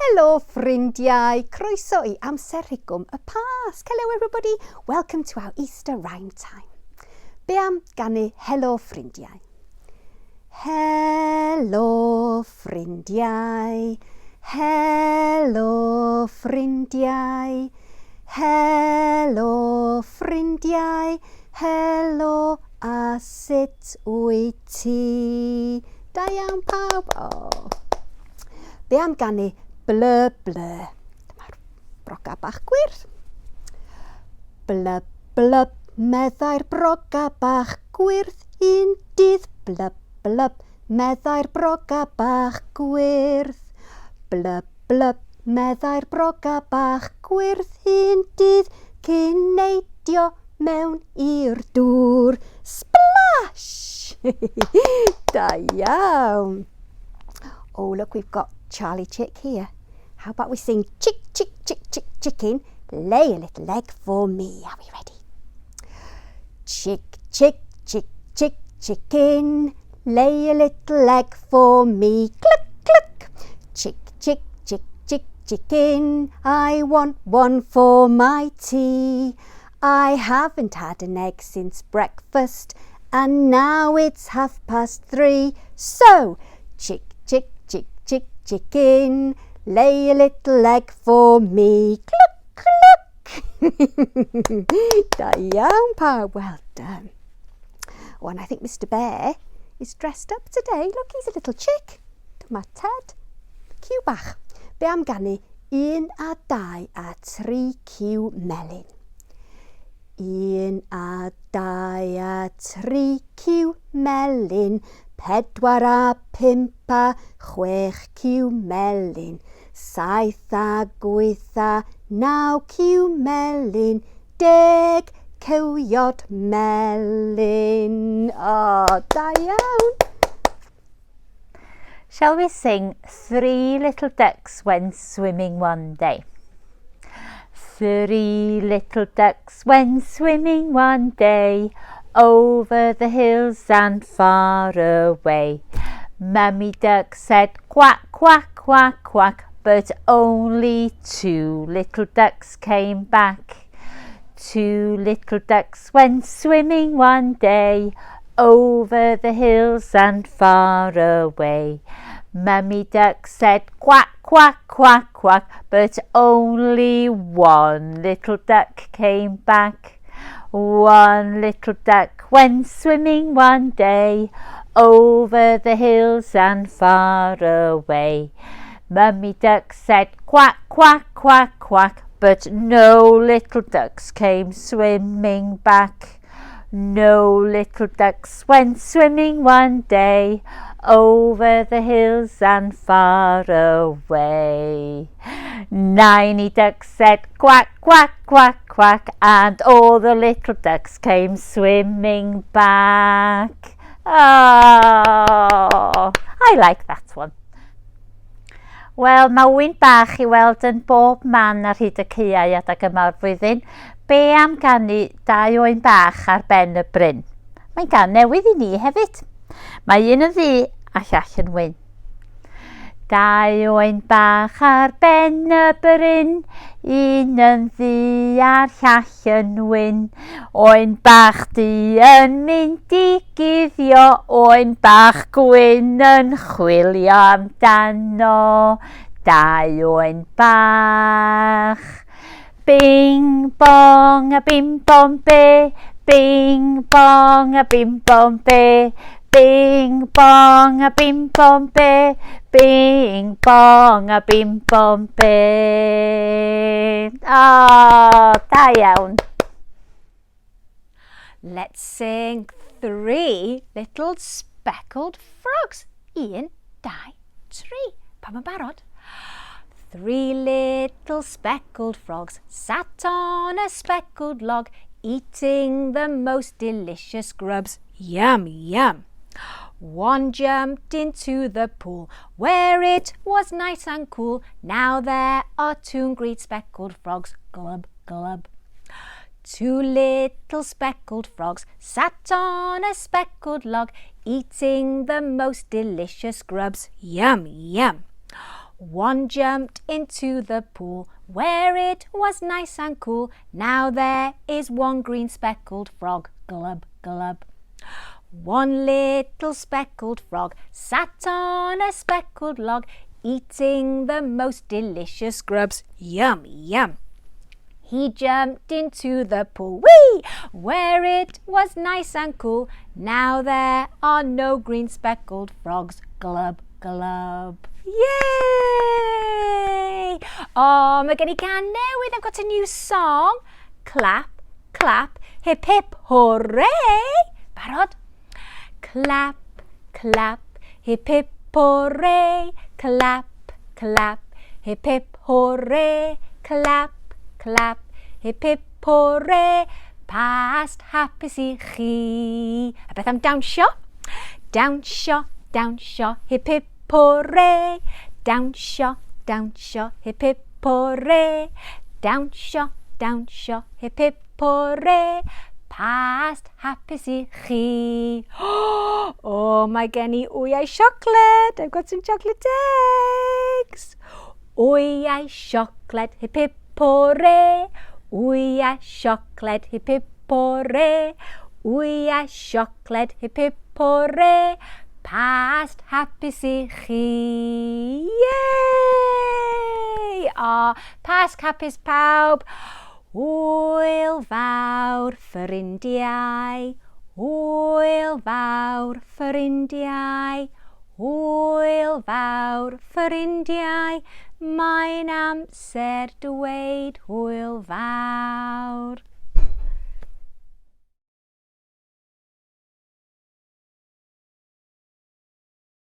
Helo ffrindiau, croeso I Amser Rhigwm y Pasg. Hello everybody, welcome to our Easter rhyme time. Be am ganu helo ffrindiau? Helo ffrindiau, helo ffrindiau, helo ffrindiau, helo a sut wyt ti? Da iawn pawb. Oh. Be am ganu blö blö. Dyma'r broga bach gwyrdd. Blö blöb, meddai'r broga bach gwyrdd un dydd. Blö blöb, meddai'r broga bach gwyrdd. Blö blöb, meddai'r broga bach gwyrdd un dydd cyn neidio mewn i'r dŵr. Splash! Da iawn. Oh, look, we've got Charlie Chick here. How about we sing chick, chick, chick, chick, chicken, lay a little egg for me. Are we ready? Chick, chick, chick, chick, chicken, lay a little egg for me. Cluck, cluck. Chick, chick, chick, chick, chicken, I want one for my tea. I haven't had an egg since breakfast, and now it's 3:30. So, chick, chick, chick, chick, chicken, lay a little egg for me. Cluck, cluck. Da iawn pawb, well done. Oh, and I think Mr Bear is dressed up today. Look, he's a little chick. Dyma Ted, ciw bach. Be am ganu 1 a 2 a 3 ciw melyn. 1 a 2 a 3 ciw melyn, 4 a 5 a 6 ciw melyn, 7 a 8 a 9 ciw melyn, 10 cywiod melyn. Oh, da iawn. Shall we sing 3 little ducks went swimming one day? 3 little ducks went swimming one day, over the hills and far away. Mummy Duck said quack, quack, quack, quack, but only 2 little ducks came back. 2 little ducks went swimming one day, over the hills and far away. Mummy Duck said quack, quack, quack, quack, but only 1 little duck came back. 1 little duck went swimming one day, over the hills and far away. Mummy Duck said quack, quack, quack, quack, but no little ducks came swimming back. No little ducks went swimming one day, over the hills and far away. 9 ducks said quack, quack, quack, quack, and all the little ducks came swimming back. Oh, I like that one. Wel, mae wyn bach I weld yn bob man ar hyd y caeau adag yma'r flwyddyn. Be am ganu 2 oen bach ar ben y bryn? Mae'n gan newydd I ni hefyd. Mae un yn ddu a llall yn wyn. 2 oen bach ar ben y bryn, un yn ddu a'r llall yn wyn. Oen bach du yn mynd I guddio, oen bach gwyn yn chwilio amdano. 2 oen bach. Bing bong a bim bom be, bing bong a bim bom be, bing bong a bim bom be, bing bong a bim bom be. Oh, da iawn. Let's sing 3 little speckled frogs. 1, 2, 3. Pa ma'n barod? 3 little speckled frogs sat on a speckled log, eating the most delicious grubs. Yum, yum. One jumped into the pool where it was nice and cool. Now there are 2 great speckled frogs. Glub, glub. 2 little speckled frogs sat on a speckled log, eating the most delicious grubs. Yum, yum. One jumped into the pool where it was nice and cool. Now there is one green speckled frog. Glub, glub. One little speckled frog sat on a speckled log, eating the most delicious grubs. Yum, yum. He jumped into the pool, whee, where it was nice and cool. Now there are no green speckled frogs. Glub, glub. Yay! Oh, mae gen I gan newydd. I've got a new song. Clap, clap, hip, hip, hooray. Barod? Clap, clap, hip, hip, hooray. Clap, clap, hip, hip, hooray. Clap, clap, hip, hip, hooray. Past hapus I chi. A beth am dawnsio? Dawnsio, dawnsio, hip, hip, hooray. Dawnsio, dawnsio, hip, hip, hooray. Dawnsio, dawnsio, hip, hip, hooray. Past hapus I chi. Oh, mae gen I wyau siocled. I've got some chocolate eggs. Wyau siocled, hip, hip, hooray. Wyau siocled, hip, hip, hooray. Wyau siocled, hip, hip, hooray. Past hapus I chi. Yay! Pasg hapus pawb. Hwyl fawr ffrindiau. Hwyl fawr ffrindiau. Hwyl fawr ffrindiau. Mae'n amser dweud hwyl fawr.